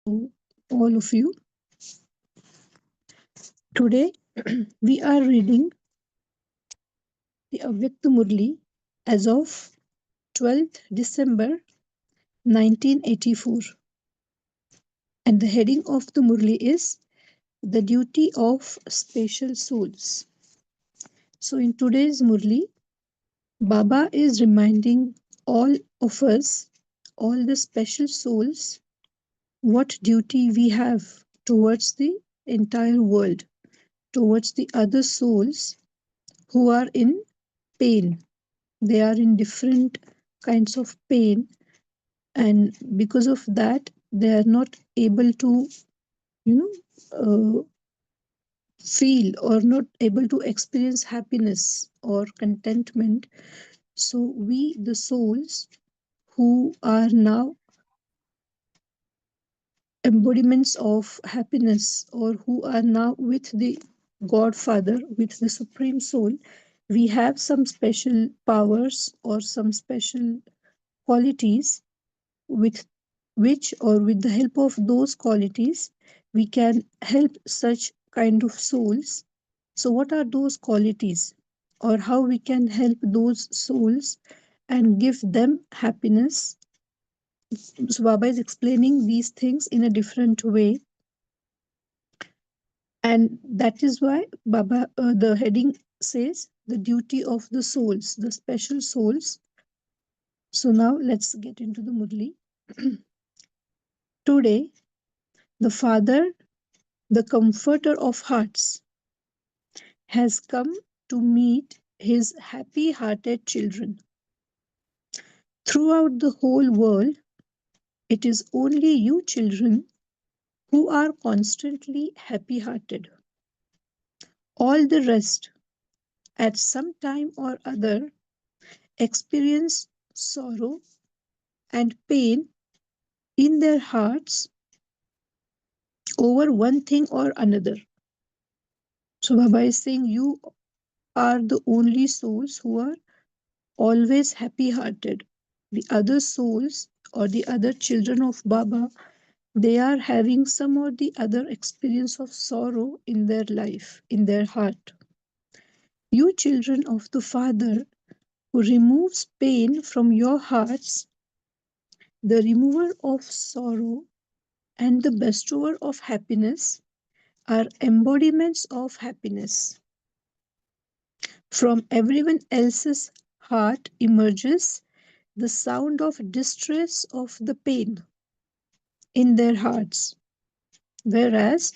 to all of you. Today we are reading the Avyakta Murli as of 12th December 1984, and the heading of the Murli is the duty of special souls. So in today's Murli, Baba is reminding all of us, all the special souls, what duty we have towards the entire world, towards the other souls who are in pain. They are in different kinds of pain, and because of that, they are not able to, you know, feel or not able to experience happiness or contentment. So, we, the souls who are now embodiments of happiness or who are now with the Godfather, with the Supreme Soul, we have some special powers or some special qualities with which or with the help of those qualities we can help such kind of souls. So what are those qualities, or how we can help those souls and give them happiness? So Baba is explaining these things in a different way, and that is why Baba, the heading says the duty of the souls, the special souls. So now let's get into the Murli. Today the Father, the comforter of hearts, has come to meet his happy hearted children. Throughout the whole world, it is only you children who are constantly happy hearted. All the rest, at some time or other, experience sorrow and pain in their hearts over one thing or another. So, Baba is saying you are the only souls who are always happy hearted. The other souls or the other children of Baba, they are having some or the other experience of sorrow in their life, in their heart. You children of the Father who removes pain from your hearts, the remover of sorrow and the bestower of happiness, are embodiments of happiness. From everyone else's heart emerges the sound of distress of the pain in their hearts, whereas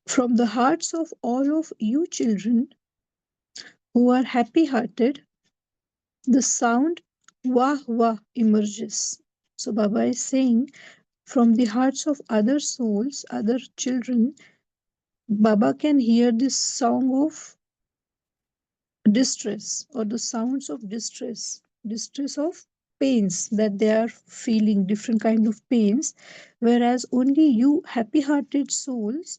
from the hearts of all of you children who are happy hearted, the sound Wah Wah emerges. So, Baba is saying from the hearts of other souls, other children, Baba can hear this song of distress or the sounds of distress, distress of pains that they are feeling, different kind of pains, whereas only you happy hearted souls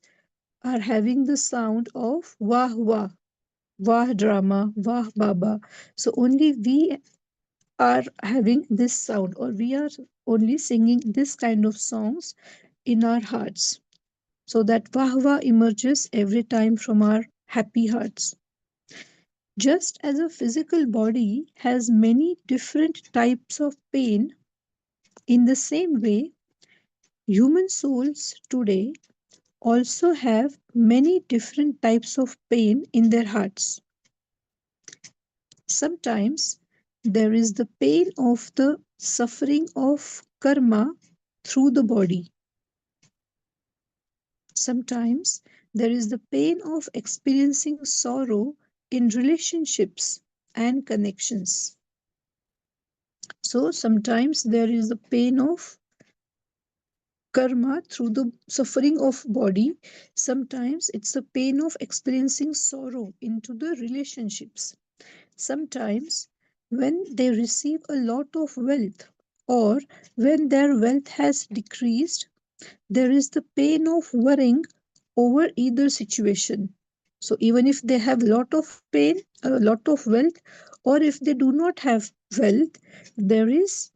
are having the sound of Wah Wah, Wah drama, Wah Baba. So only we are having this sound, or we are only singing this kind of songs in our hearts. So that Wah Wah emerges every time from our happy hearts. Just as a physical body has many different types of pain, in the same way, human souls today also have many different types of pain in their hearts. Sometimes there is the pain of the suffering of karma through the body. Sometimes there is the pain of experiencing sorrow in relationships and connections. So sometimes there is the pain of karma through the suffering of body. Sometimes it's the pain of experiencing sorrow into the relationships. Sometimes when they receive a lot of wealth or when their wealth has decreased, there is the pain of worrying over either situation. So even if they have lot of pain, a lot of wealth, or if they do not have wealth, there is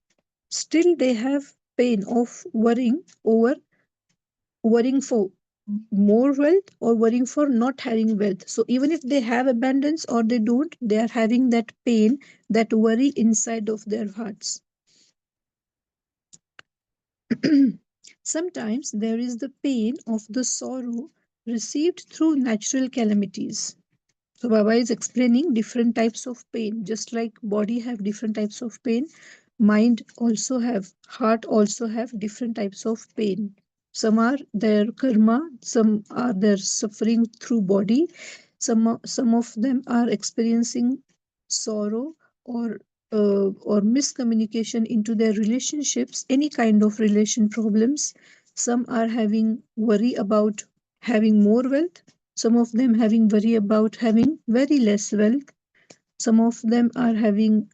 still they have pain of worrying for more wealth or worrying for not having wealth. So even if they have abundance or they don't, they are having that pain, that worry inside of their hearts. Sometimes there is the pain of the sorrow received through natural calamities. So Baba is explaining different types of pain. Just like body have different types of pain, mind also have, heart also have different types of pain. Some are their karma, some are their suffering through body, some of them are experiencing sorrow or miscommunication into their relationships, any kind of relation problems. Some are having worry about having more wealth, some of them having worry about having very less wealth. Some of them are having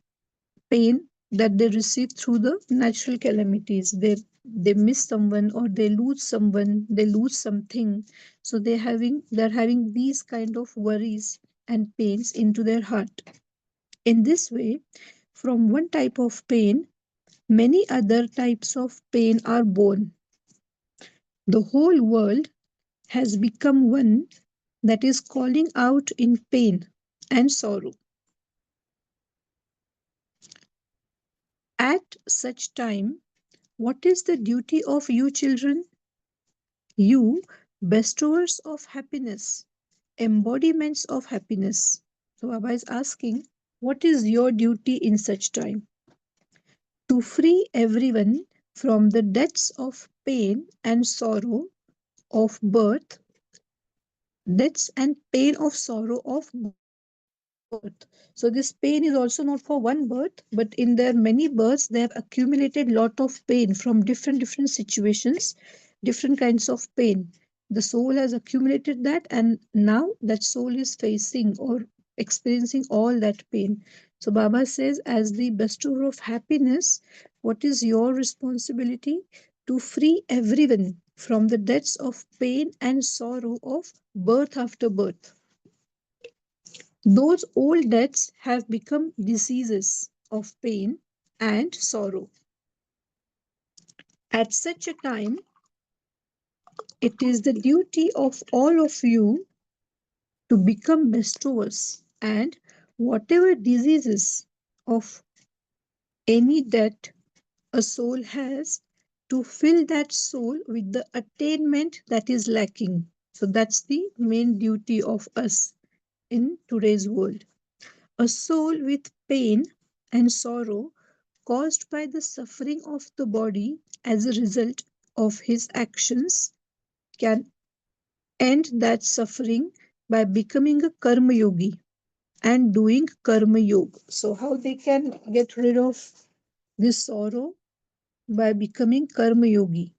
pain that they receive through the natural calamities. They miss someone or they lose someone, they lose something. So they're having these kind of worries and pains into their heart. In this way, from one type of pain, many other types of pain are born. The whole world has become one that is calling out in pain and sorrow. At such time, what is the duty of you children? You, bestowers of happiness, embodiments of happiness. So Baba is asking, what is your duty in such time? To free everyone from the debts of pain and sorrow of birth, debts and pain of sorrow of birth. So this pain is also not for one birth, but in their many births, they have accumulated lot of pain from different situations, different kinds of pain. The soul has accumulated that, and now that soul is facing or experiencing all that pain. So Baba says, as the bestower of happiness, what is your responsibility? To free everyone from the debts of pain and sorrow of birth after birth. Those old debts have become diseases of pain and sorrow. At such a time, it is the duty of all of you to become bestowers, and whatever diseases of any debt a soul has, to fill that soul with the attainment that is lacking. So that's the main duty of us in today's world. A soul with pain and sorrow caused by the suffering of the body as a result of his actions can end that suffering by becoming a karma yogi and doing karma yoga. So, how they can get rid of this sorrow? By becoming karma yogi.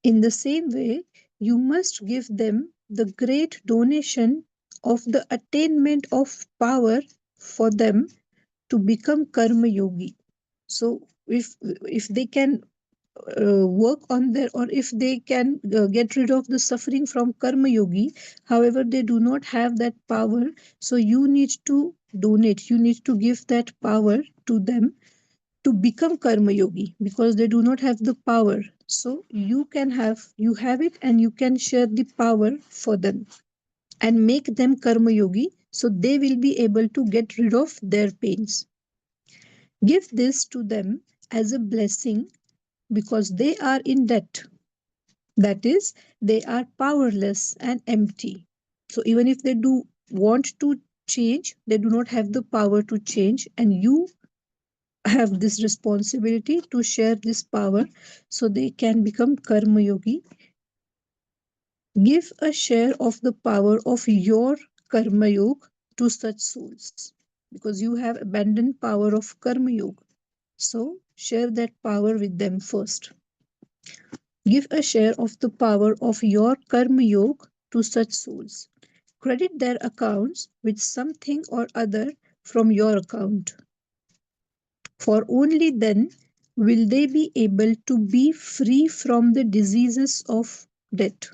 In the same way, you must give them the great donation of the attainment of power for them to become karma yogi. So if they can work on their, or if they can get rid of the suffering from karma yogi, however they do not have that power, so you need to donate, you need to give that power to them to become karma yogi, because they do not have the power. So you have it, and you can share the power for them and make them karma yogi, so they will be able to get rid of their pains. Give this to them as a blessing, because they are in debt. That is, they are powerless and empty. So even if they do want to change, they do not have the power to change, and you have this responsibility to share this power so they can become karma yogi. Give a share of the power of your karma yoga to such souls, because you have abundant power of karma yoga. So share that power with them first. Give a share of the power of your karma yoga to such souls. Credit their accounts with something or other from your account, for only then will they be able to be free from the diseases of death.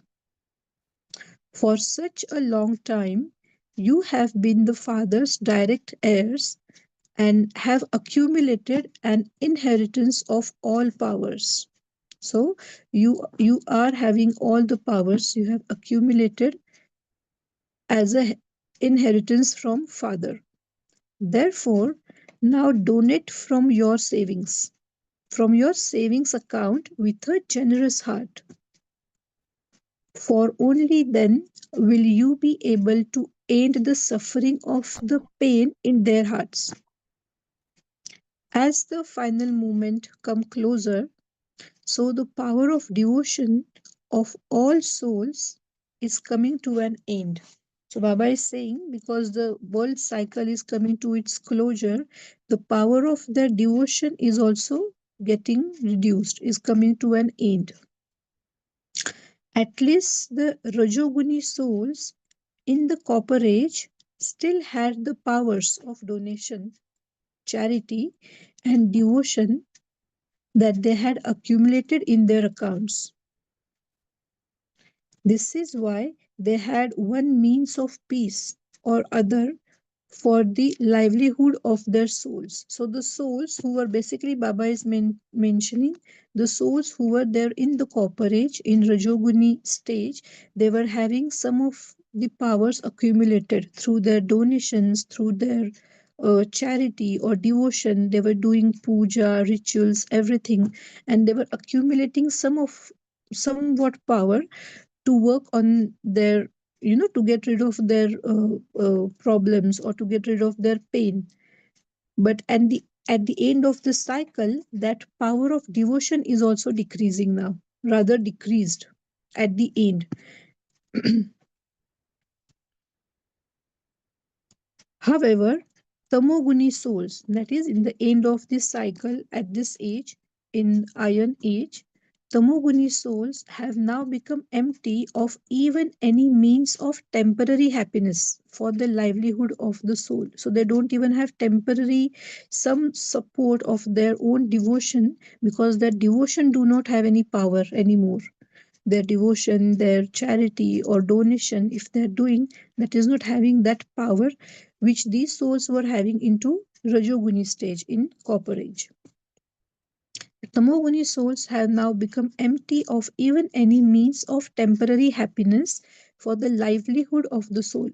For such a long time, you have been the Father's direct heirs, and have accumulated an inheritance of all powers. So you are having all the powers you have accumulated as a inheritance from father. Therefore, now donate from your savings account with a generous heart. For only then will you be able to end the suffering of the pain in their hearts. As the final moment come closer, so the power of devotion of all souls is coming to an end. So Baba is saying, because the world cycle is coming to its closure, the power of their devotion is also getting reduced, is coming to an end. At least the Rajoguni souls in the Copper Age still had the powers of donation, charity, and devotion that they had accumulated in their accounts. This is why they had one means of peace or other for the livelihood of their souls. So the souls who were basically Baba is mentioning, the souls who were there in the Copper Age, in Rajoguni stage, they were having some of the powers accumulated through their donations, through their charity or devotion. They were doing puja, rituals, everything, and they were accumulating somewhat power to work on their, to get rid of their problems or to get rid of their pain. But at the end of the cycle, that power of devotion is also decreasing now, rather decreased at the end. However, tamoguni souls, that is, in the end of this cycle, at this age, in Iron Age, tamoguni souls have now become empty of even any means of temporary happiness for the livelihood of the soul. So they don't even have temporary some support of their own devotion, because their devotion do not have any power anymore. Their devotion, their charity or donation, if they're doing, that is not having that power which these souls were having into Rajoguni stage in Copper Age. Tamoguni souls have now become empty of even any means of temporary happiness for the livelihood of the soul.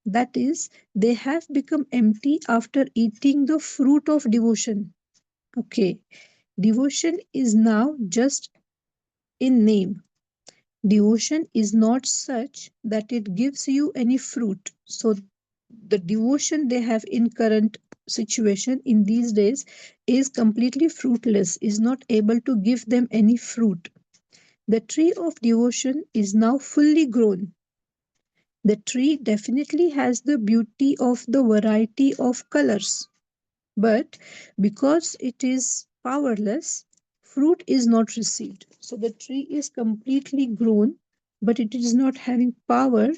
That is, they have become empty after eating the fruit of devotion. Okay, devotion is now just in name. Devotion is not such that it gives you any fruit. So the devotion they have in current situation in these days is completely fruitless, is not able to give them any fruit. The tree of devotion is now fully grown. The tree definitely has the beauty of the variety of colors, but because it is powerless, fruit is not received. So the tree is completely grown, but it is not having power.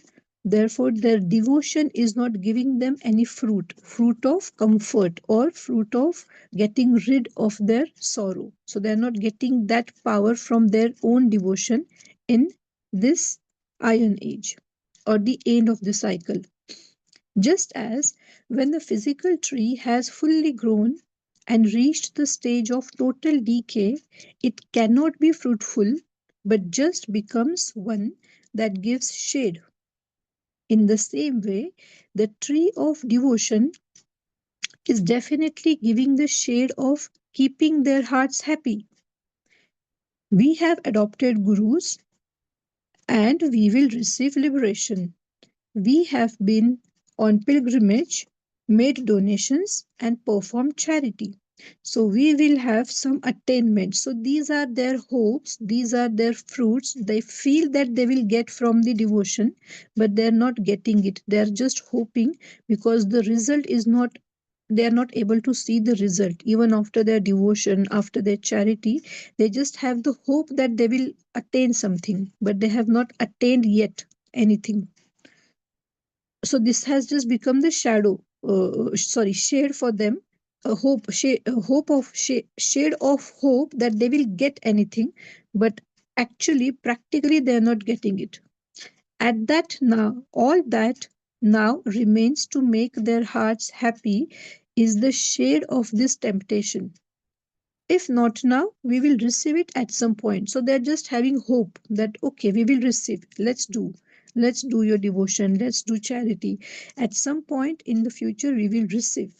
Therefore, their devotion is not giving them any fruit of comfort or fruit of getting rid of their sorrow. So they are not getting that power from their own devotion in this Iron Age or the end of the cycle. Just as when the physical tree has fully grown and reached the stage of total decay, it cannot be fruitful but just becomes one that gives shade. In the same way, the tree of devotion is definitely giving the shade of keeping their hearts happy. We have adopted gurus and we will receive liberation. We have been on pilgrimage, made donations, and performed charity. So we will have some attainment. So these are their hopes, these are their fruits. They feel that they will get from the devotion, but they are not getting it. They are just hoping, because the result is not, they are not able to see the result even after their devotion, after their charity. They just have the hope that they will attain something, but they have not attained yet anything. So this has just become the shade for them, a hope of shade of hope that they will get anything, but actually practically they are not getting it. At that now, all that now remains to make their hearts happy is the shade of this temptation. If not now, we will receive it at some point. So they're just having hope that, okay, we will receive. Let's do your devotion. Let's do charity. At some point in the future, we will receive.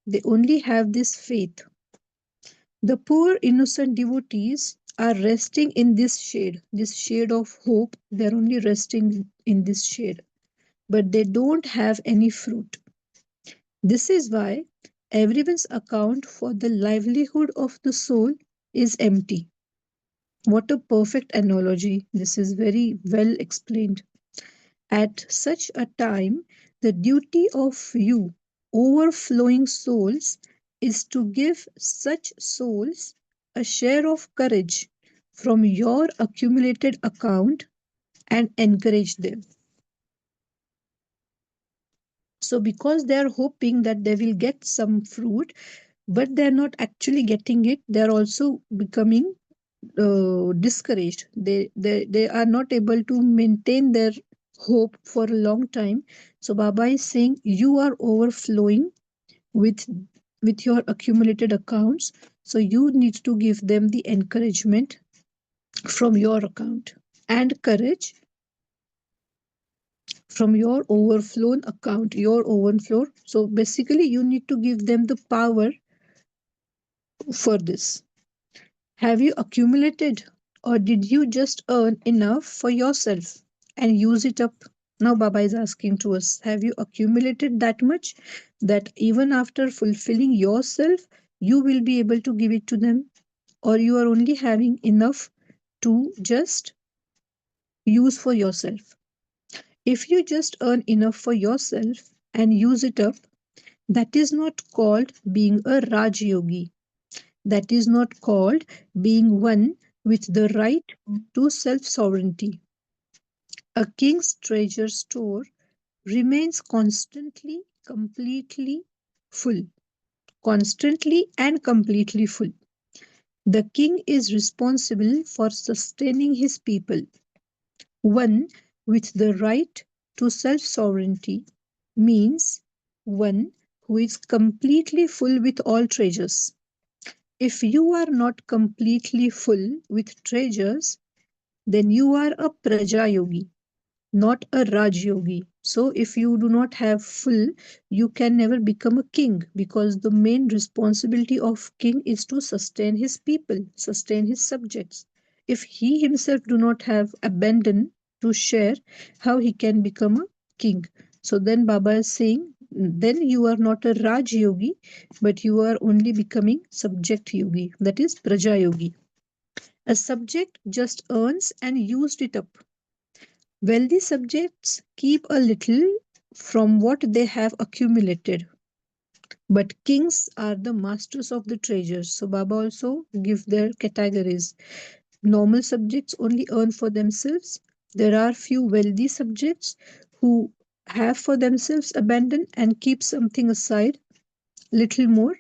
They only have this faith. The poor innocent devotees are resting in this shade of hope. They're only resting in this shade, but they don't have any fruit. This is why everyone's account for the livelihood of the soul is empty. What a perfect analogy. This is very well explained. At such a time, the duty of you, overflowing souls, is to give such souls a share of courage from your accumulated account and encourage them. So, because they are hoping that they will get some fruit, but they're not actually getting it, they're also becoming discouraged. They are not able to maintain their hope for a long time. So Baba is saying you are overflowing with your accumulated accounts, so you need to give them the encouragement from your account and courage from your overflown account, your overflow. So basically you need to give them the power for this. Have you accumulated, or did you just earn enough for yourself and use it up? Now, Baba is asking to us, have you accumulated that much that even after fulfilling yourself, you will be able to give it to them? Or you are only having enough to just use for yourself? If you just earn enough for yourself and use it up, that is not called being a Rajyogi. That is not called being one with the right to self sovereignty. A king's treasure store remains constantly, completely full. Constantly and completely full. The king is responsible for sustaining his people. One with the right to self sovereignty means one who is completely full with all treasures. If you are not completely full with treasures, then you are a Praja Yogi, not a Raj Yogi. So, if you do not have full, you can never become a king, because the main responsibility of king is to sustain his people, sustain his subjects. If he himself do not have abandon to share, how he can become a king? So then Baba is saying, then you are not a Raj Yogi, but you are only becoming subject yogi, that is Praja Yogi. A subject just earns and used it up. Wealthy subjects keep a little from what they have accumulated, but kings are the masters of the treasures. So Baba also give their categories. Normal subjects only earn for themselves. There are few wealthy subjects who have for themselves abandon and keep something aside, little more,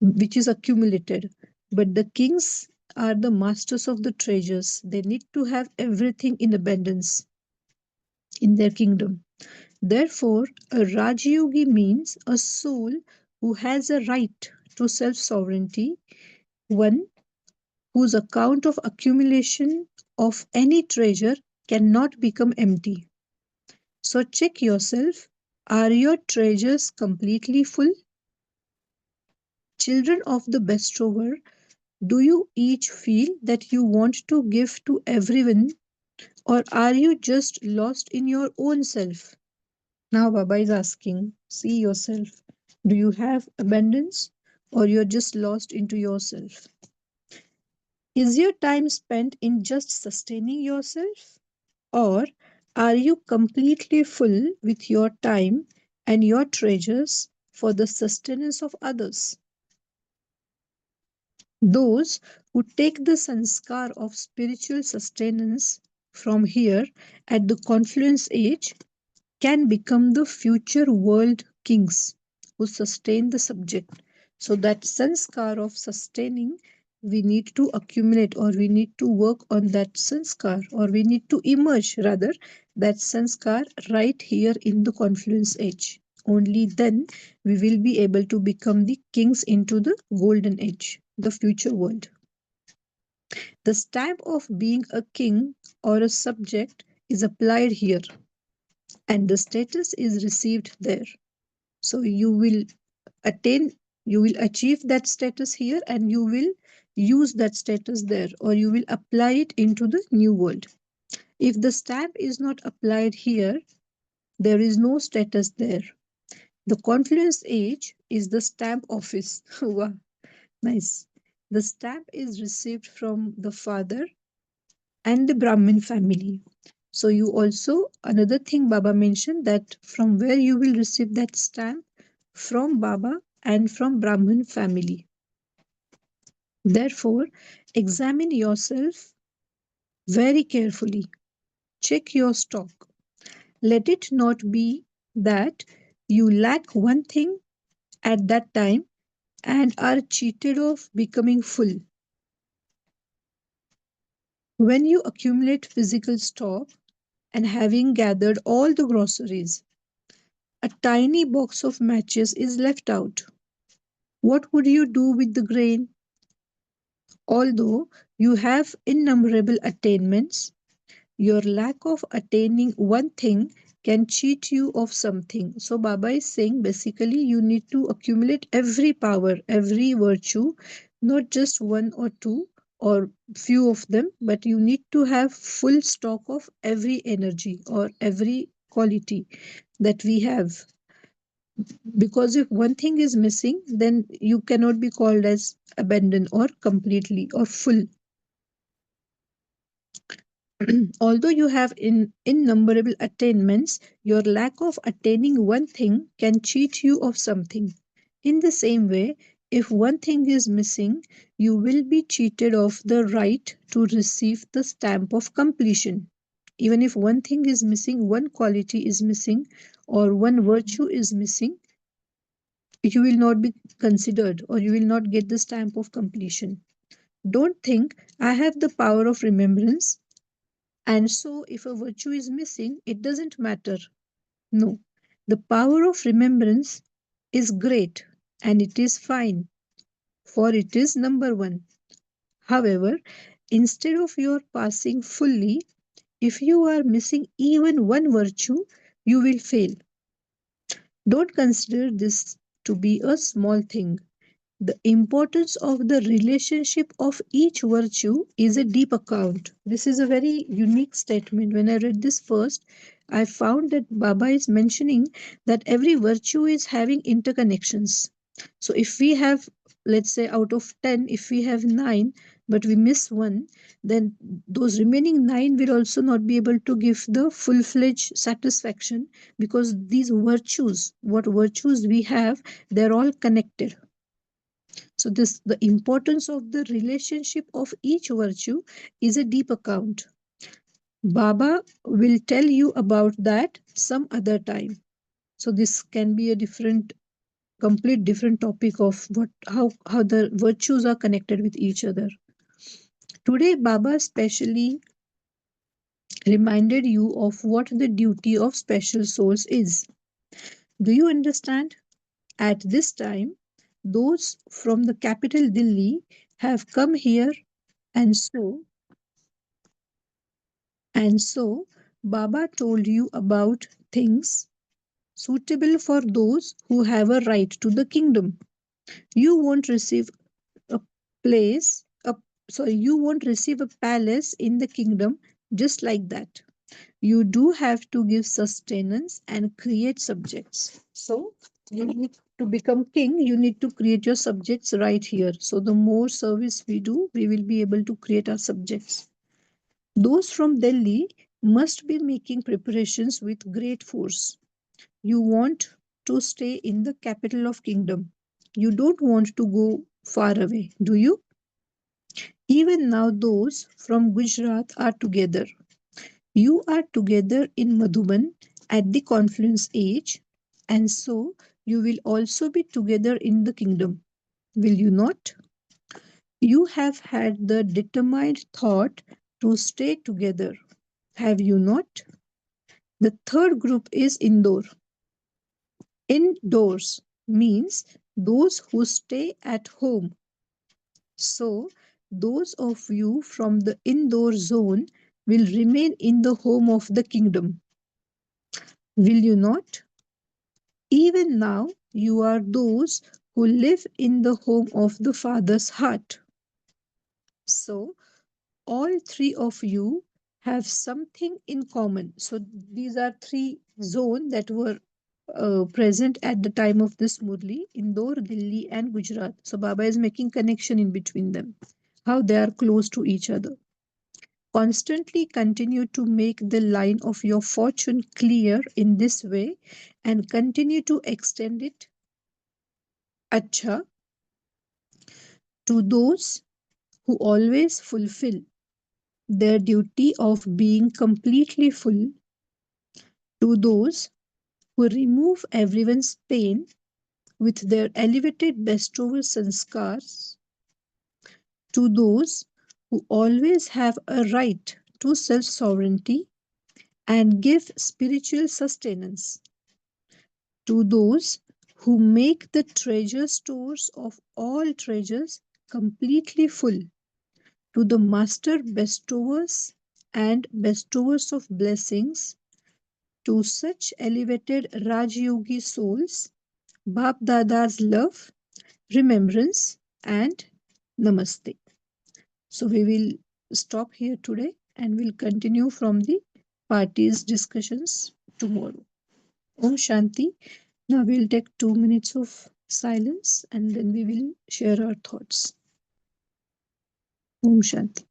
which is accumulated. But the kings are the masters of the treasures. They need to have everything in abundance in their kingdom. Therefore, a Rajyogi means a soul who has a right to self sovereignty, one whose account of accumulation of any treasure cannot become empty. So, check yourself, are your treasures completely full? Children of the bestower, do you each feel that you want to give to everyone, or are you just lost in your own self? Now Baba is asking, see yourself. Do you have abundance, or you're just lost into yourself? Is your time spent in just sustaining yourself, or are you completely full with your time and your treasures for the sustenance of others? Those who take the sanskar of spiritual sustenance from here at the confluence age can become the future world kings who sustain the subject. So, that sanskar of sustaining, we need to accumulate, or we need to work on that sanskar, or we need to emerge rather that sanskar right here in the confluence age. Only then we will be able to become the kings into the golden age, the future world. The stamp of being a king or a subject is applied here, and the status is received there. So attain, you will achieve that status here, and you will use that status there, or you will apply it into the new world. If the stamp is not applied here, there is no status there. The confluence age is the stamp office. Wow, nice. The stamp is received from the father and the Brahmin family. So you also, another thing Baba mentioned, that from where you will receive that stamp, from Baba and from Brahmin family. Therefore, examine yourself very carefully. Check your stock. Let it not be that you lack one thing at that time and are cheated of becoming full. When you accumulate physical stock and having gathered all the groceries, a tiny box of matches is left out. What would you do with the grain? Although you have innumerable attainments, your lack of attaining one thing can cheat you of something. So, Baba is saying basically you need to accumulate every power, every virtue, not just one or two or few of them, but you need to have full stock of every energy or every quality that we have. Because if one thing is missing, then you cannot be called as abandoned or completely or full. Although you have innumerable attainments, your lack of attaining one thing can cheat you of something. In the same way, if one thing is missing, you will be cheated of the right to receive the stamp of completion. Even if one thing is missing, one quality is missing, or one virtue is missing, you will not be considered, or you will not get the stamp of completion. Don't think I have the power of remembrance, and so if a virtue is missing, it doesn't matter. No, the power of remembrance is great, and it is fine, for it is number one. However, instead of your passing fully, if you are missing even one virtue, you will fail. Don't consider this to be a small thing. The importance of the relationship of each virtue is a deep account. This is a very unique statement. When I read this first, I found that Baba is mentioning that every virtue is having interconnections. So if we have, let's say, out of 10, if we have 9, but we miss one, then those remaining 9 will also not be able to give the full fledged satisfaction, because these virtues, what virtues we have, they're all connected. So this, the importance of the relationship of each virtue is a deep account. Baba will tell you about that some other time. So this can be a different, complete different topic of what, how the virtues are connected with each other. Today Baba specially reminded you of what the duty of special souls is. Do you understand? At this time, those from the capital Delhi have come here, and so, Baba told you about things suitable for those who have a right to the kingdom. You won't receive a place, you won't receive a palace in the kingdom just like that. You do have to give sustenance and create subjects. So, you need to become king, you need to create your subjects right here. So, the more service we do, we will be able to create our subjects. Those from Delhi must be making preparations with great force. You want to stay in the capital of kingdom. You don't want to go far away, do you? Even now those from Gujarat are together. You are together in Madhuban at the confluence age, and so you will also be together in the kingdom. Will you not? You have had the determined thought to stay together, have you not? The third group is Indore. Indoors means those who stay at home. So, those of you from the indoor zone will remain in the home of the kingdom. Will you not? Even now, you are those who live in the home of the Father's heart. So, all three of you have something in common. So, these are three zones that were present at the time of this Murli: Indore, Delhi, and Gujarat. So, Baba is making connection in between them, how they are close to each other. Constantly continue to make the line of your fortune clear in this way and continue to extend it, Acha, to those who always fulfill their duty of being completely full, to those who remove everyone's pain with their elevated bestowal sanskars, to those who always have a right to self sovereignty and give spiritual sustenance, to those who make the treasure stores of all treasures completely full, to the master bestowers and bestowers of blessings, to such elevated Rajyogi souls, Bap Dada's love, remembrance, and namaste. So we will stop here today and we'll continue from the party's discussions tomorrow. Om Shanti. Now we'll take 2 minutes of silence and then we will share our thoughts. Om Shanti.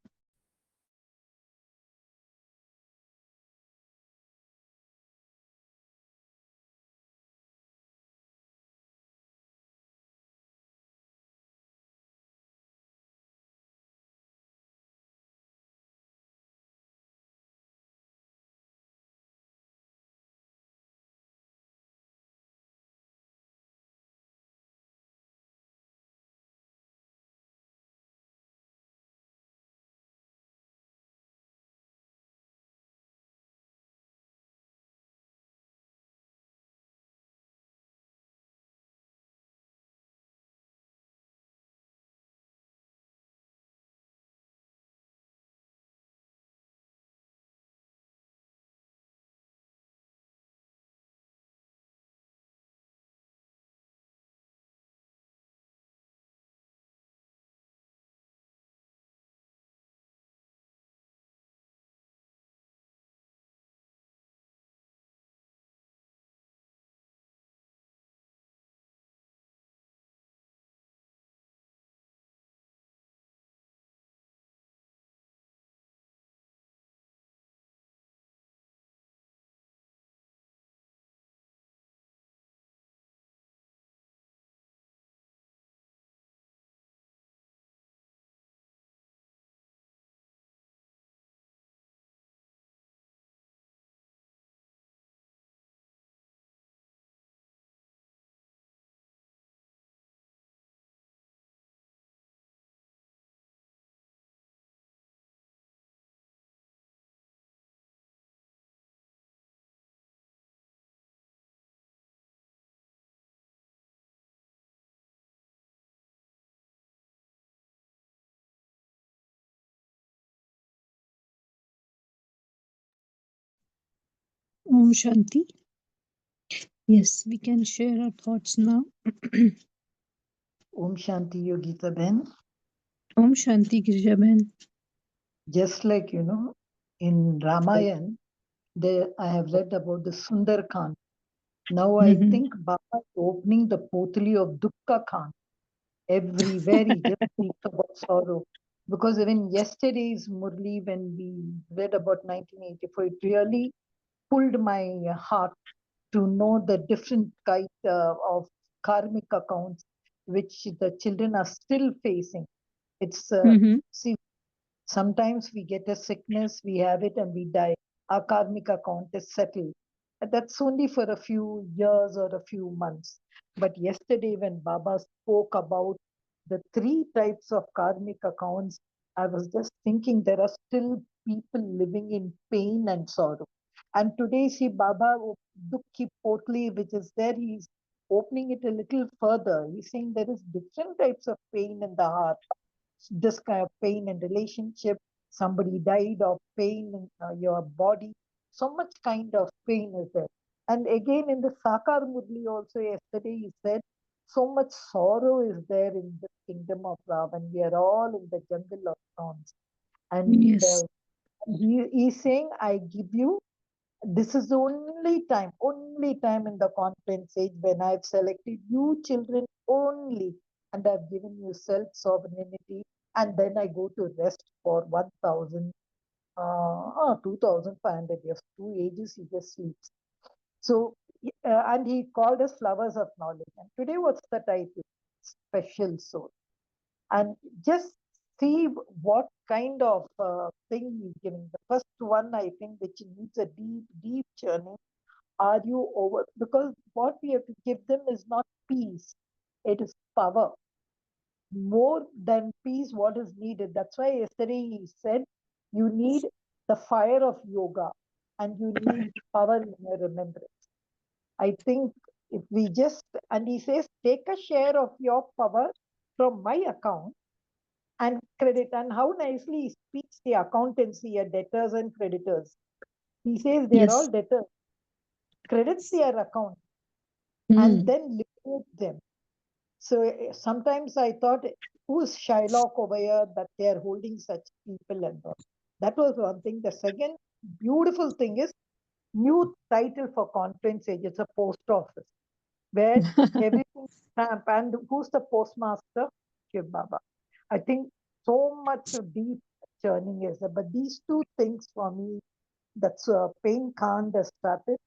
Om Shanti. Yes, we can share our thoughts now. Om Shanti Yogita Ben. Om Shanti Girjaben. Just like, in Ramayan, there I have read about the Sundar Khan. Now I think Baba is opening the potali of Dukkha Khan. Everywhere he just speaks about sorrow. Because even yesterday's Murli, when we read about 1984, it really pulled my heart to know the different kind of karmic accounts which the children are still facing. It's see, sometimes we get a sickness, we have it, and we die. Our karmic account is settled. And that's only for a few years or a few months. But yesterday, when Baba spoke about the three types of karmic accounts, I was just thinking there are still people living in pain and sorrow. And today, see Baba Dukhi Potli, which is there, he's opening it a little further. He's saying there is different types of pain in the heart. This kind of pain in relationship, somebody died, of pain in your body. So much kind of pain is there. And again, in the Sakar Murli also yesterday, he said, so much sorrow is there in the kingdom of Ravan. We are all in the jungle of thorns. And Yes. he's saying, I give you, this is the only time in the conference age when I've selected you children only, and I've given you self-sovereignty, and then I go to rest for 2,500 years, 2 ages, he just sleeps. So, and he called us flowers of knowledge. And today, what's the title? Special soul. And just see what kind of thing he's giving. The first one, I think, which needs a deep, deep churning. Are you over? Because what we have to give them is not peace, it is power. More than peace, what is needed? That's why yesterday he said you need the fire of yoga and you need power in your remembrance. I think if we just, and he says, take a share of your power from my account and credit. And how nicely he speaks the accountancy, debtors and creditors. He says they are all Yes. debtors. Credit their account and Mm. then liquidate them. So sometimes I thought, who's Shylock over here that they are holding such people and all. That was one thing. The second beautiful thing is new title for conference age. It's a post office where everything stamp. And who's the postmaster? Shiv Baba. I think so much deep churning is there. But these two things for me, that's pain can't started.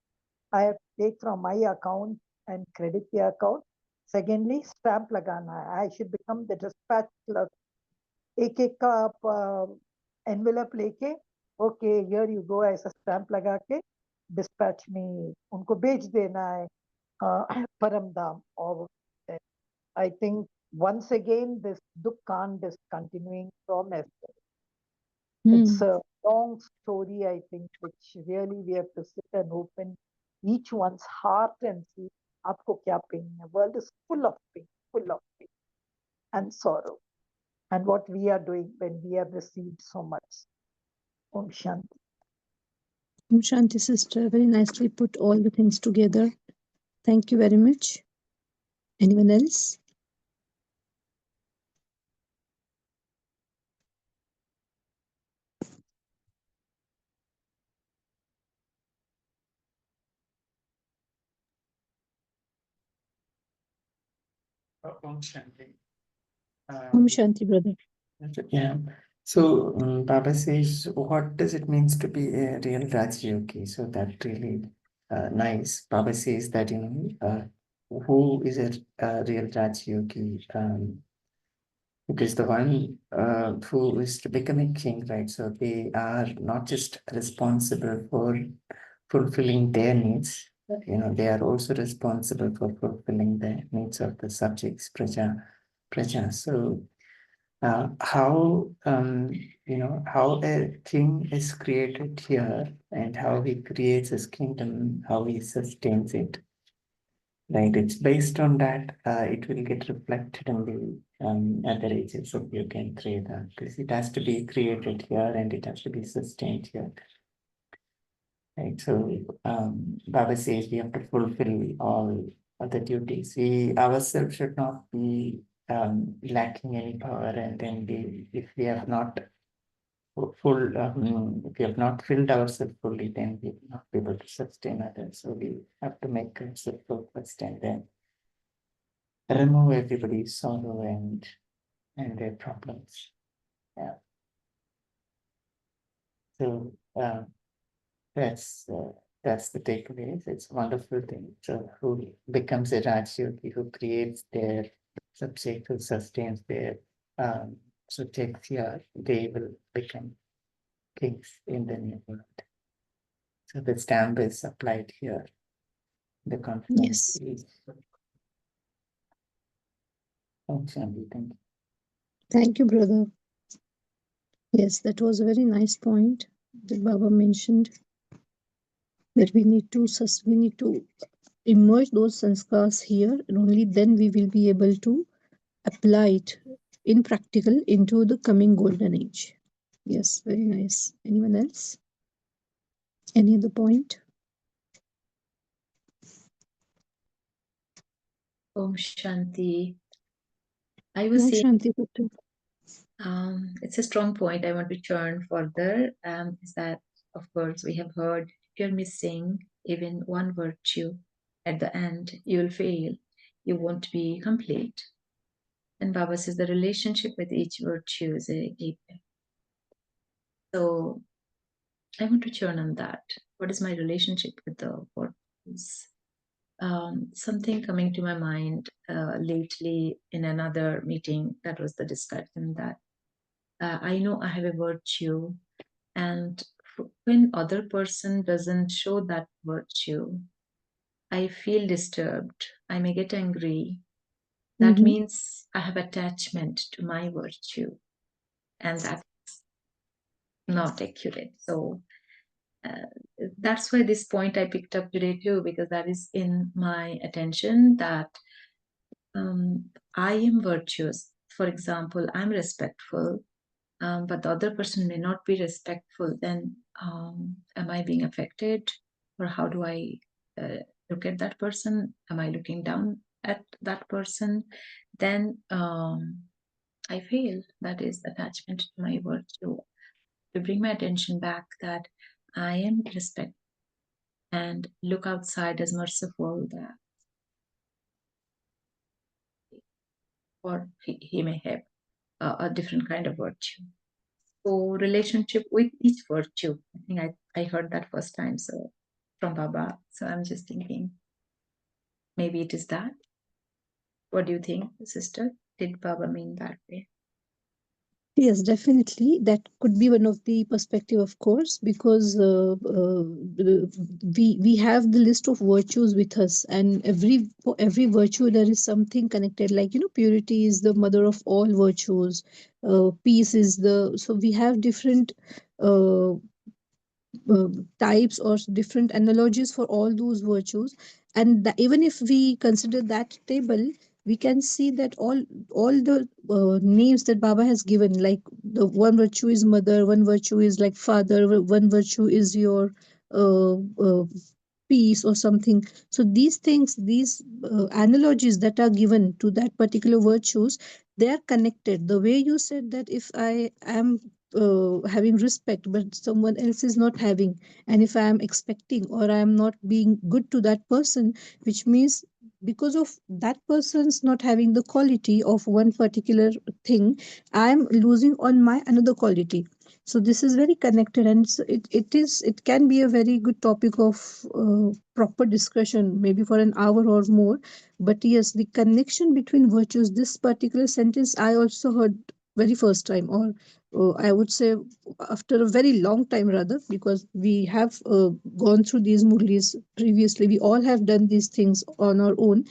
I have to take from my account and credit the account. Secondly, stamp lagana. I should become the dispatch clerk. एक एक का आप envelope लेके, okay, here you go, ऐसा stamp लगा के dispatch में उनको भेज देना है परम धाम. Or I think once again this Dukkan is continuing from Esther. It's Mm. a long story, I think, which really we have to sit and open each one's heart and see आपको क्या pain है. World is full of pain and sorrow. And what we are doing when we have received so much. Om Shanti. Om Shanti, sister. Very nicely put all the things together. Thank you very much. Anyone else? Om Shanti. Om Shanti, brother. Yeah. So Baba says, what does it means to be a real Rajyogi? So that really nice. Baba says that, who is a real Rajyogi? Because the one who is to become a king, right? So they are not just responsible for fulfilling their needs, they are also responsible for fulfilling the needs of the subjects, praja. So how how a king is created here and how he creates his kingdom, how he sustains it, right? It's based on that. It will get reflected in the other ages of yoga and treda, because it has to be created here and it has to be sustained here, right? So Baba says we have to fulfill all other duties. We ourselves should not be lacking any power, and then if we have not if we have not filled ourselves fully, then we will not be able to sustain others. So we have to make ourselves focused and then remove everybody's sorrow and their problems. Yeah. So that's the takeaway. It's a wonderful thing. So who becomes a Rajyogi, who creates their subject, who sustains their subjects here, they will become kings in the new world. So the stamp is applied here. The confidence Yes. is. Oh, Shanti, thank you. Thank you, brother. Yes, that was a very nice point that Baba mentioned, that we need to emerge those sanskars here, and only then we will be able to apply it in practical into the coming golden age. Yes, very nice. Anyone else? Any other point? Om Shanti. I Om was saying, Shanti Patu. it's a strong point I want to churn further. Is that, of course, we have heard if you're missing even one virtue at the end, you'll fail. You won't be complete. And Baba says the relationship with each virtue is a gateway. So I want to churn on that. What is my relationship with the virtues? Something coming to my mind lately in another meeting, that was the discussion that I know I have a virtue, and when other person doesn't show that virtue, I feel disturbed. I may get angry. That means I have attachment to my virtue, and that's not accurate. So that's why this point I picked up today too, because that is in my attention, that I am virtuous. For example, I'm respectful, but the other person may not be respectful. Then am I being affected? Or how do I look at that person? Am I looking down at that person? Then I fail. That is attachment to my virtue. To bring my attention back that I am respect and look outside as merciful, that or he may have a different kind of virtue. So relationship with each virtue. I think I heard that first time so from Baba. So I'm just thinking maybe it is that. What do you think, sister? Did Baba mean that way? Yes, definitely. That could be one of the perspective, of course, because we have the list of virtues with us, and for every virtue there is something connected. Like, purity is the mother of all virtues. Peace is the, so we have different uh, types or different analogies for all those virtues, and even if we consider that table, we can see that all the names that Baba has given, like the one virtue is mother, one virtue is like father, one virtue is your uh, uh, peace or something. So these things, these analogies that are given to that particular virtues, they are connected. The way you said that if I am having respect but someone else is not having, and if I am expecting or I am not being good to that person, which means because of that person's not having the quality of one particular thing, I am losing on my another quality. So this is very connected, and it can be a very good topic of proper discussion, maybe for an hour or more. But yes, the connection between virtues, this particular sentence I also heard very first time, or I would say after a very long time rather, because we have gone through these murlis previously. We all have done these things on our own,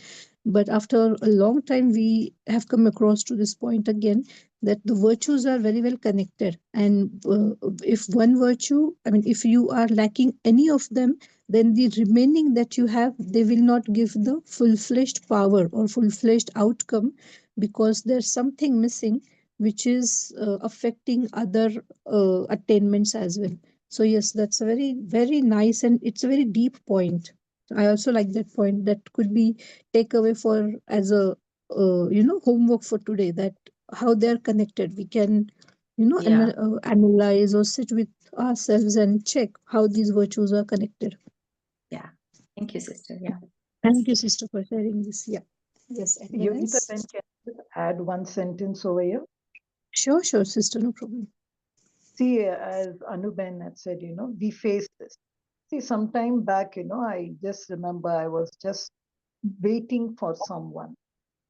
but after a long time we have come across to this point again, that the virtues are very well connected. And if one virtue, I mean, if you are lacking any of them, then the remaining that you have, they will not give the full-fledged power or full-fledged outcome, because there's something missing which is affecting other attainments as well. So yes, that's a very, very nice, and it's a very deep point. I also like that point. That could be takeaway for as a homework for today, that how they're connected. We can Yeah, analyze or sit with ourselves and check how these virtues are connected. yeah. Thank you, sister. Yeah. Thank you, sister, for sharing this. Yeah. Yes, anyone Yogita, else? then can I just add one sentence over here? Sure, sure, sister, no problem. See, as Anuben had said, we face this. See, some time back, I just remember I was just waiting for someone,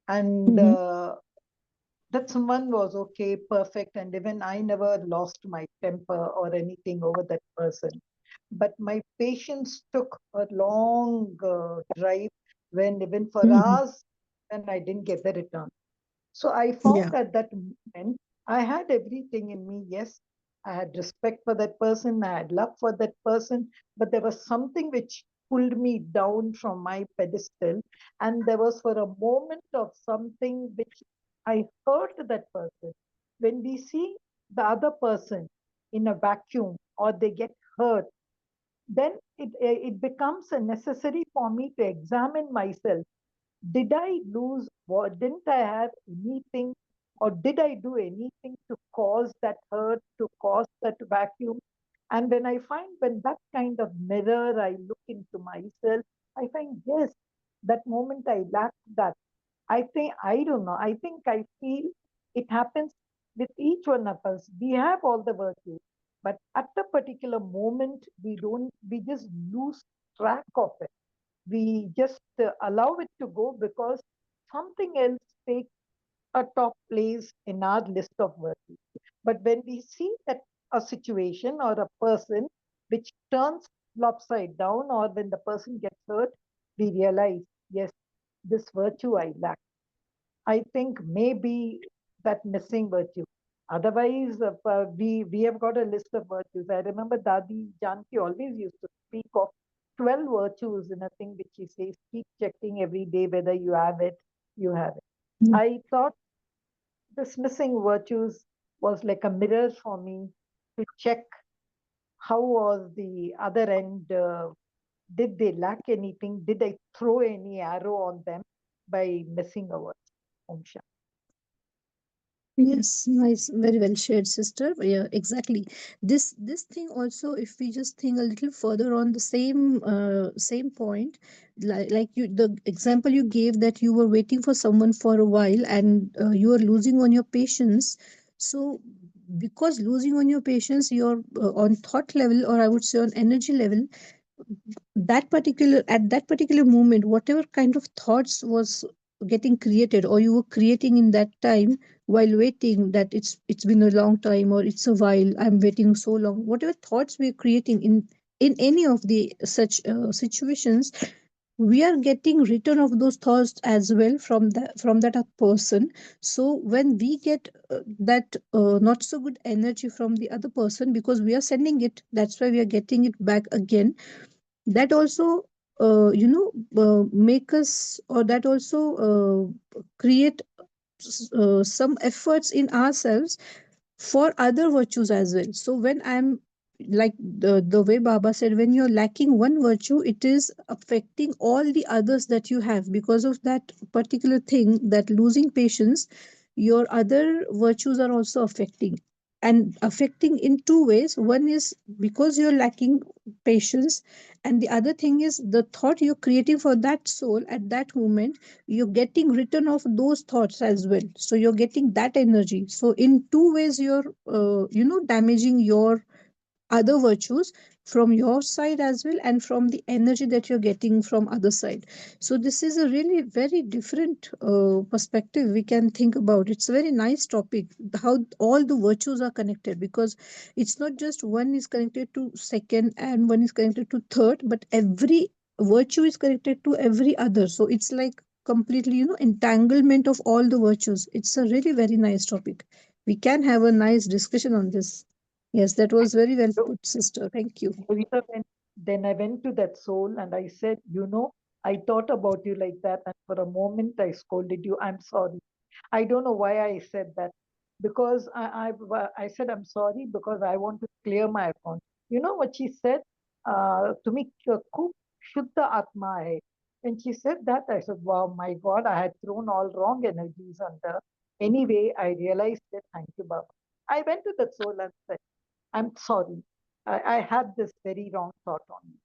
and Mm-hmm. that someone was okay, perfect, and even I never lost my temper or anything over that person. But my patience took a long drive, when even for Mm-hmm. hours, and I didn't get the return. So I Yeah. found at that moment I had everything in me. Yes, I had respect for that person, I had love for that person, but there was something which pulled me down from my pedestal. And there was for a moment of something which I hurt that person. When we see the other person in a vacuum or they get hurt, then it becomes a necessary for me to examine myself. Did I lose? What didn't I have anything, or did I do anything to cause that hurt, to cause that vacuum? And when I find, when that kind of mirror I look into myself, I find, yes, that moment I lacked that. I don't know. I think I feel it happens with each one of us. We have all the virtues, but at a particular moment, we just lose track of it. We just allow it to go because something else takes a top place in our list of virtues. But when we see that a situation or a person which turns upside down, or when the person gets hurt, we realize, yes, this virtue I lack. I think maybe that missing virtue. Otherwise, we have got a list of virtues. I remember Dadi Janki always used to speak of 12 virtues in a thing which she says, keep checking every day whether you have it, you have it. Mm. I thought this missing virtues was like a mirror for me to check how was the other end. Did they lack anything? Did I throw any arrow on them by missing a virtue? Om Shanti. Yes, nice, very well shared, sister. Yeah, exactly. This thing also, if we just think a little further on the same point, like you, the example you gave that you were waiting for someone for a while and you are losing on your patience. So, because losing on your patience, you're on thought level, or I would say on energy level, that particular moment, whatever kind of thoughts was getting created or you were creating in that time while waiting, that it's been a long time or it's a while, I'm waiting so long, whatever thoughts we're creating in any of the such situations, we are getting return of those thoughts as well from that person. So when we get that not so good energy from the other person, because we are sending it, that's why we are getting it back again. That also make us, or that also create some efforts in ourselves for other virtues as well. So when I'm, like the way Baba said, when you're lacking one virtue, it is affecting all the others that you have. Because of that particular thing, that losing patience, your other virtues are also affecting, and affecting in two ways. One is because you're lacking patience, and the other thing is the thought you're creating for that soul at that moment, you're getting return of those thoughts as well. So you're getting that energy. So in two ways, you're damaging your other virtues from your side as well, and from the energy that you're getting from other side. So this is a really very different perspective we can think about. It's a very nice topic, how all the virtues are connected, because it's not just one is connected to second and one is connected to third, but every virtue is connected to every other. So it's like completely entanglement of all the virtues. It's a really very nice topic. We can have a nice discussion on this. Yes, that was very well So, put, sister. Thank you. Lisa, then I went to that soul and I said, I thought about you like that, and for a moment I scolded you. I'm sorry. I don't know why I said that, because I said I'm sorry because I want to clear my account. You know what she said to me? "Ku Shuddha Atma hai." When she said that, I said, "Wow, my God, I had thrown all wrong energies on her." Anyway, I realized that. Thank you, Baba. I went to that soul and said, "I'm sorry. I had this very wrong thought on you."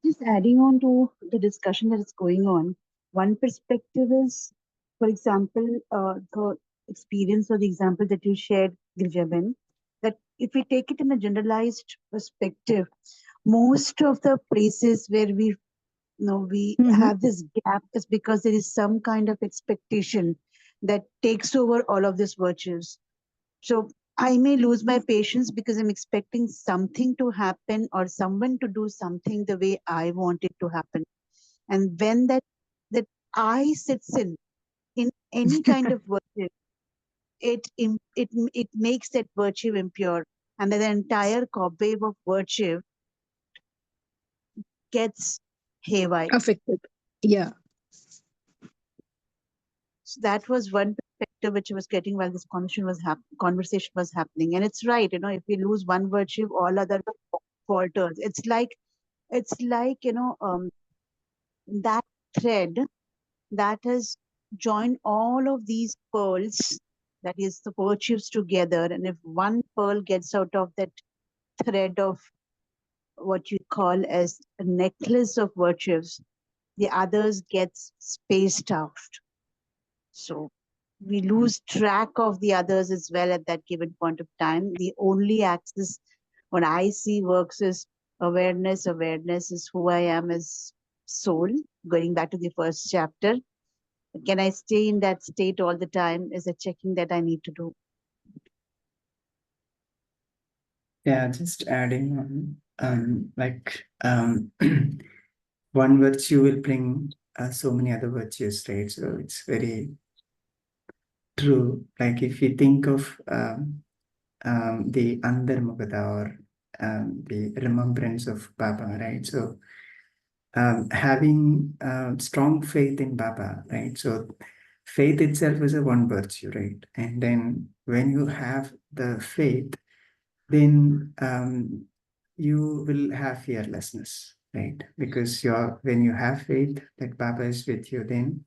Just adding on to the discussion that is going on, one perspective is, for example, the experience or the example that you shared, Girjaben, that if we take it in a generalized perspective, most of the places where we Mm-hmm. have this gap is because there is some kind of expectation that takes over all of these virtues. So I may lose my patience because I'm expecting something to happen or someone to do something the way I want it to happen. And when that I sits in any kind of virtue, it makes that virtue impure, and then the entire cobweb of virtue gets haywire. Affected. Yeah. So that was one perspective which I was getting while this conversation was happening. And it's right, if we lose one virtue, all other falters. It's like, that thread that has joined all of these pearls, that is the virtues together. And if one pearl gets out of that thread of what you call as a necklace of virtues, the others gets spaced out. So we lose track of the others as well at that given point of time. The only axis what I see works is awareness. Awareness is who I am as soul, going back to the first chapter. Can I stay in that state all the time is a checking that I need to do. Yeah, just adding on, one virtue will bring so many other virtues, right? So it's very true. Like if you think of the Antarmukta or the remembrance of Baba, right? So having strong faith in Baba, right? So faith itself is a one virtue, right? And then when you have the faith, then you will have fearlessness, right? Because when you have faith that Baba is with you, then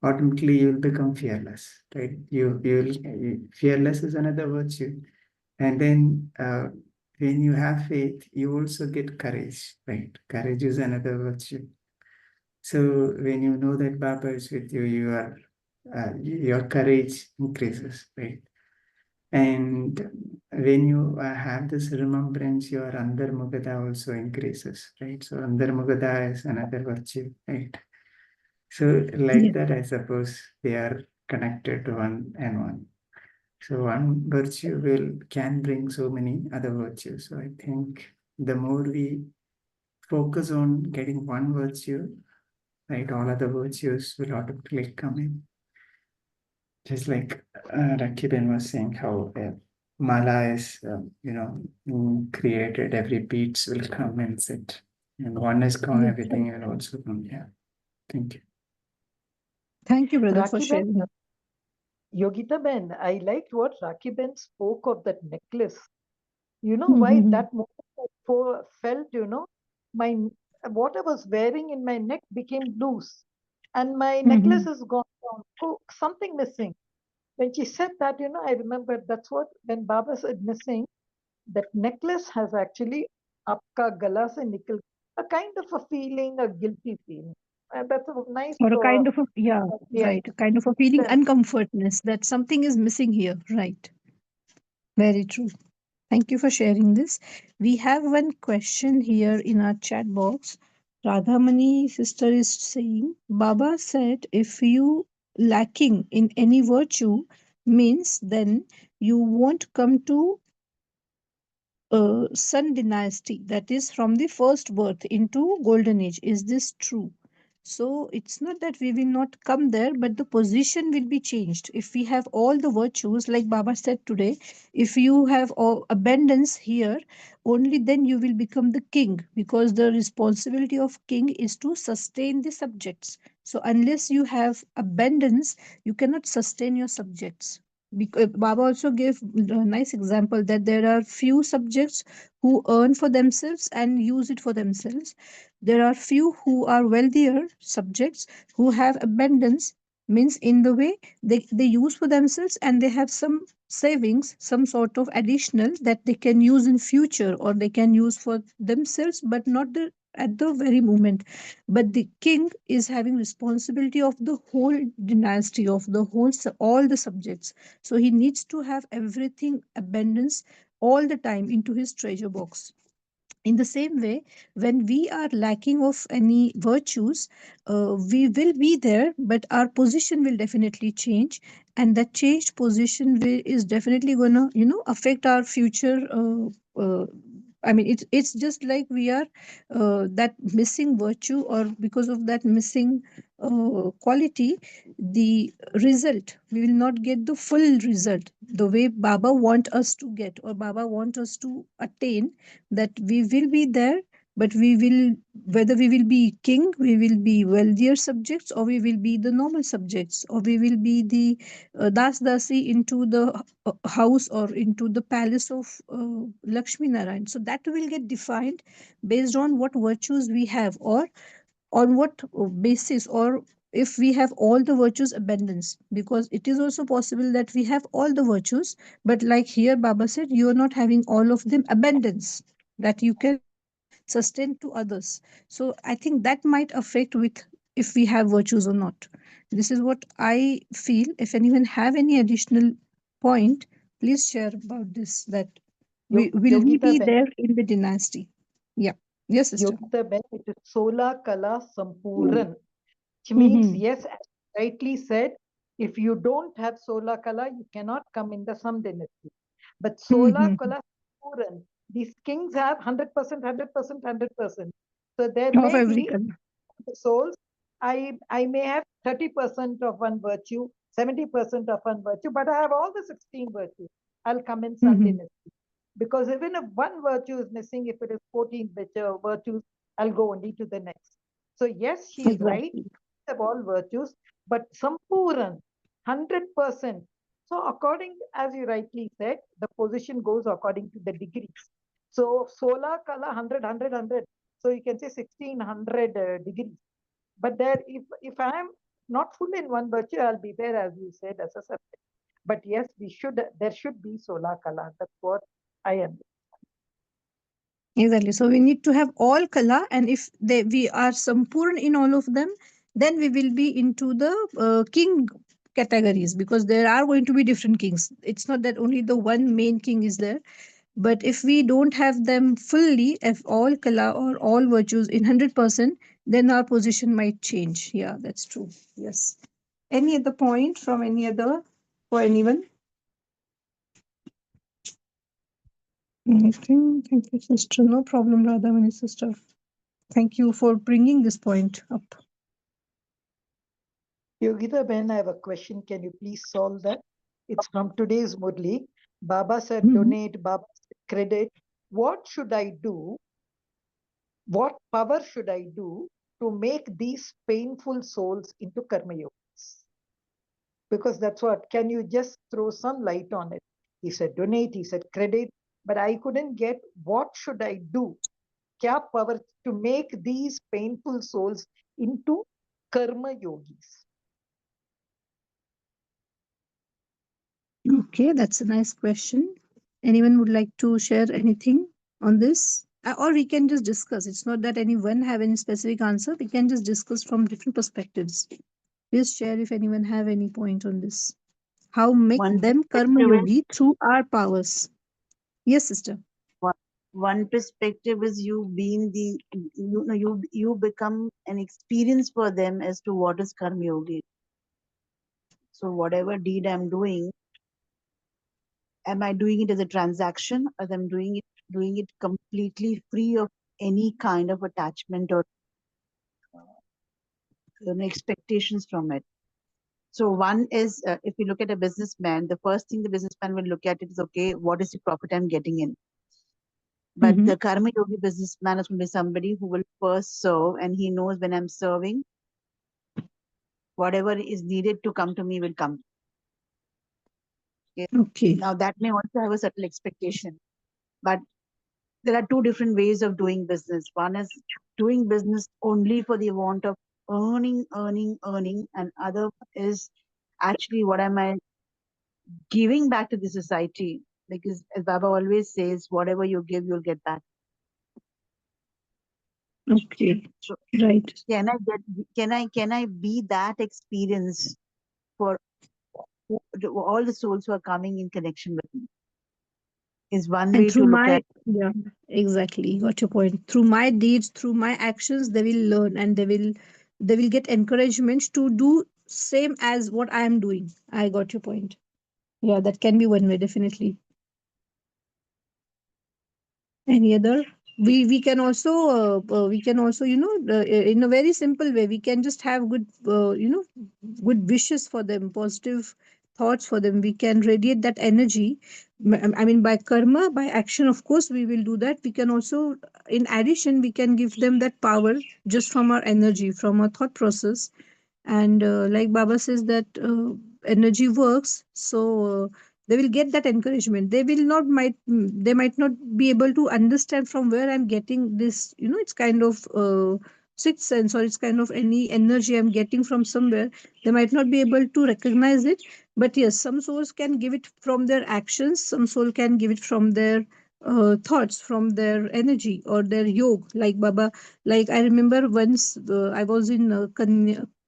automatically you'll become fearless, right? Fearless is another virtue. And then when you have faith, you also get courage, right? Courage is another virtue. So when you know that Baba is with you, your courage increases, right? And when you have this remembrance, your Antarmukta also increases, right? So Antarmukta is another virtue, right? So like that, I suppose they are connected to one and one. So one virtue can bring so many other virtues. So I think the more we focus on getting one virtue, right, all other virtues will automatically come in. Just like Rakiben was saying, how mala is, created, every beats will come and sit. And one is gone, everything will also come. Yeah. Thank you. Thank you, brother, for Raki sharing. Ben, Yogita Ben, I liked what Raki Ben spoke of that necklace. You know why that moment I felt, my what I was wearing in my neck became loose, and my necklace is gone down. Oh, something missing. When she said that, I remembered that's what when Baba said missing, that necklace has actually apka gala se nikal, a kind of a feeling, a guilty feeling. And that's a nice Or a kind of yeah. right, a kind of a feeling uncomfortness that something is missing here. Right. Very true. Thank you for sharing this. We have one question here in our chat box. Radhamani sister is saying, Baba said, if you lacking in any virtue means then you won't come to Sun dynasty, that is from the first birth into golden age. Is this true? So it's not that we will not come there, but the position will be changed. If we have all the virtues, like Baba said today, if you have all abundance here, only then you will become the king, because the responsibility of king is to sustain the subjects. So unless you have abundance, you cannot sustain your subjects. Baba also gave a nice example that there are few subjects who earn for themselves and use it for themselves. There are few who are wealthier subjects who have abundance, means in the way they use for themselves, and they have some savings, some sort of additional that they can use in future, or they can use for themselves, but not at the very moment. But the king is having responsibility of the whole dynasty, of the whole all the subjects. So he needs to have everything abundance all the time into his treasure box. In the same way, when we are lacking of any virtues, we will be there, but our position will definitely change, and that changed position is definitely going to affect our future. I mean, it's just like we are that missing virtue, or because of that missing quality, the result, we will not get the full result the way Baba want us to get, or Baba want us to attain. That we will be there, but whether we will be king, we will be wealthier subjects, or we will be the normal subjects, or we will be the dasi into the house or into the palace of Lakshmi Narayan. So that will get defined based on what virtues we have, or on what basis, or if we have all the virtues abundance, because it is also possible that we have all the virtues, but like here Baba said, you are not having all of them abundance that you can sustain to others. So I think that might affect with if we have virtues or not. This is what I feel. If anyone have any additional point, please share about this, that will we Yogita be Ben, there in the dynasty? Yeah. Yes, sister. Yogita Ben, it is Sola Kala Sampuran, which means, Mm-hmm. yes, as rightly said, if you don't have Sola Kala, you cannot come in the Sam dynasty. But Sola Mm-hmm. Kala Sampuran, these kings have 100%, 100%, 100%. So there Of may every be color. souls. I may have 30% of one virtue, 70% of one virtue, but I have all the 16 virtues. I'll come in Sun Mm-hmm. dynasty. Because even if one virtue is missing, if it is 14 virtues, I'll go only to the next. So yes, she is right. Exactly. Have all virtues, but Sampuran, 100%. So according, as you rightly said, the position goes according to the degrees. So Sola Kala 100, 100, 100. So you can say 1600 degrees. But there, if I am not full in one virtue, I'll be there, as you said, as a subject. But yes, there should be Sola Kala. That's what I am. Exactly. So we need to have all kala, and if we are sampurn in all of them, then we will be into the king categories, because there are going to be different kings. It's not that only the one main king is there, but if we don't have them fully, if all kala or all virtues in 100%, then our position might change. Yeah, that's true. Yes. Any other point from any other, for anyone? Okay. Thank you, sister. No problem, Radhamani sister. Thank you for bringing this point up. Yogita Ben, I have a question. Can you please solve that? It's from today's Murli. Baba said Mhm. donate, Baba said credit. What should I do? What power should I do to make these painful souls into karma yogis? Because that's what, can you just throw some light on it? He said donate, he said credit, but I couldn't get what should I do? Kya power to make these painful souls into karma yogis? Okay, that's a nice question. Anyone would like to share anything on this? Or we can just discuss. It's not that anyone have any specific answer. We can just discuss from different perspectives. Please share if anyone have any point on this. How make One them karma perspective is yogi through our powers? Yes, sister. one, one perspective is you being the you become an experience for them as to what is karma yogi. So whatever deed I'm doing, am I doing it as a transaction, or am I doing it completely free of any kind of attachment or expectations from it? So one is, if you look at a businessman, the first thing the businessman will look at is, okay, what is the profit I'm getting in? But Mm-hmm. the karma yogi businessman is going to be somebody who will first serve, and he knows when I'm serving, whatever is needed to come to me will come. Okay. Okay. Now that may also have a subtle expectation, but there are two different ways of doing business. One is doing business only for the want of earning, and other is actually what am I giving back to the society? Because as Baba always says, whatever you give, you'll get back. Okay. So Right. can I be that experience for all the souls who are coming in connection with me? Is one And way through to look my, at. yeah, exactly, got your point. Through my deeds, through my actions, they will learn, and they will get encouragement to do same as what I am doing. I got your point. Yeah, that can be one way, definitely. Any other? We can also, in a very simple way, we can just have good, good wishes for them, positive thoughts for them. We can radiate that energy. I mean, by karma, by action, of course we will do that. We can also in addition, we can give them that power just from our energy, from our thought process. And like Baba says that energy works, so they will get that encouragement. They will not might they might not be able to understand from where I'm getting this, it's kind of sixth sense, or it's kind of any energy I'm getting from somewhere. They might not be able to recognize it, but yes, some souls can give it from their actions, some soul can give it from their thoughts, from their energy or their yoga, like Baba. Like I remember once I was in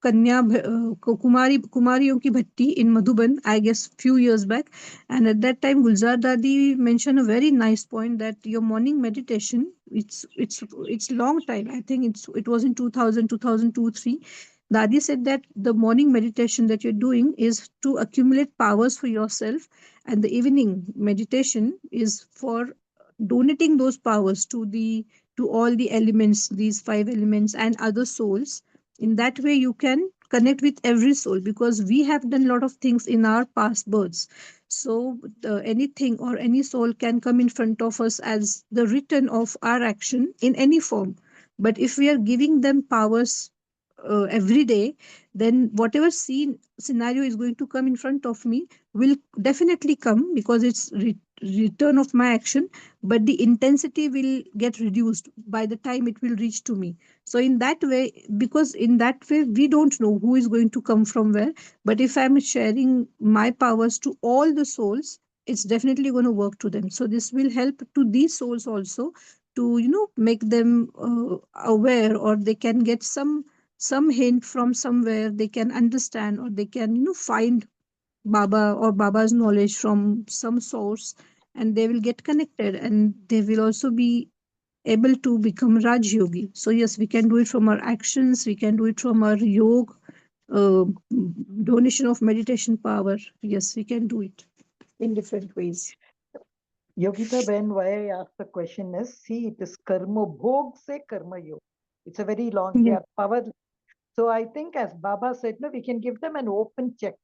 Kumariyon ki Bhatti in Madhuban, I guess few years back. And at that time, Gulzar Dadi mentioned a very nice point that your morning meditation, it's long time. I think it was in 2000, 2002, 3. Dadi said that the morning meditation that you're doing is to accumulate powers for yourself, and the evening meditation is for donating those powers to all the elements, these five elements and other souls. In that way you can connect with every soul, because we have done a lot of things in our past births. So anything or any soul can come in front of us as the return of our action in any form. But if we are giving them powers every day, then whatever scenario is going to come in front of me will definitely come, because it's return of my action, but the intensity will get reduced by the time it will reach to me. So in that way, because in that way we don't know who is going to come from where, but if I'm sharing my powers to all the souls, it's definitely going to work to them. So this will help to these souls also, to make them aware, or they can get some hint from somewhere, they can understand, or they can find Baba or Baba's knowledge from some source, and they will get connected, and they will also be able to become Raj Yogi. So yes, we can do it from our actions, we can do it from our yoga, uh, donation of meditation power. Yes, we can do it in different ways. Yogita Ben, why I asked the question is, see, it is karma bhog se karma yoga. It's a very long, they Yeah. are power. So I think, as Baba said, no, we can give them an open check,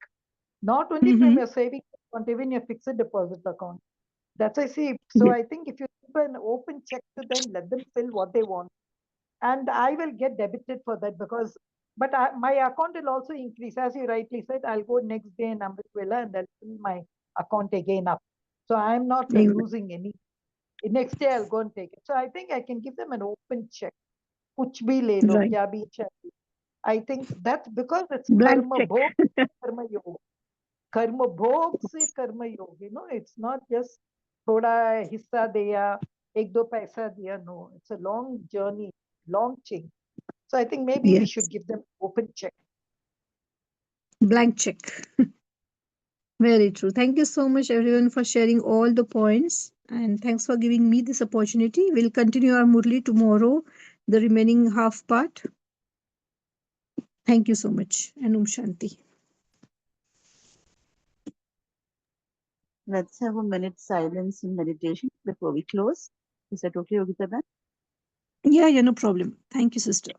not only from Mm-hmm. your savings account, even your fixed deposit account. That's I see. So Yeah. I think if you give an open check to them, let them fill what they want, and I will get debited for that, because, but my account will also increase. As you rightly said, I'll go next day in Amrit Vela and I'll fill my account again up. So I'm not Exactly. losing any. Next day I'll go and take it. So I think I can give them an open check. Kuch bhi le lo, Right. kya bhi icha hai. I think that's because it's Blank karma check. bhog, karma yoga. Karma bhog se karma yoga. It's not just thoda hissa diya, ek do paisa diya. No, it's a long journey, long chain. So I think maybe we Yes. should give them open check. Blank check. Very true. Thank you so much, everyone, for sharing all the points. And thanks for giving me this opportunity. We'll continue our Murli tomorrow, the remaining half part. Thank you so much. And Shanti. Let's have a minute silence and meditation before we close. Is that okay, Yogita Ben? Yeah, no problem. Thank you, sister.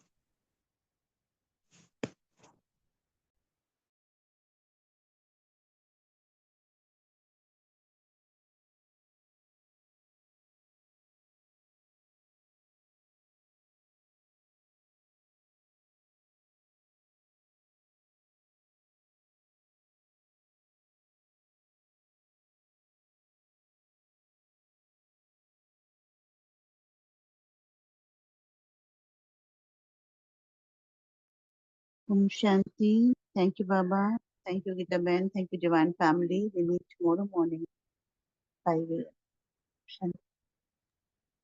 Shanti. Thank you, Baba. Thank you, Gita Ben. Thank you, Divine Family. We meet tomorrow morning, 5 a.m. Shanti.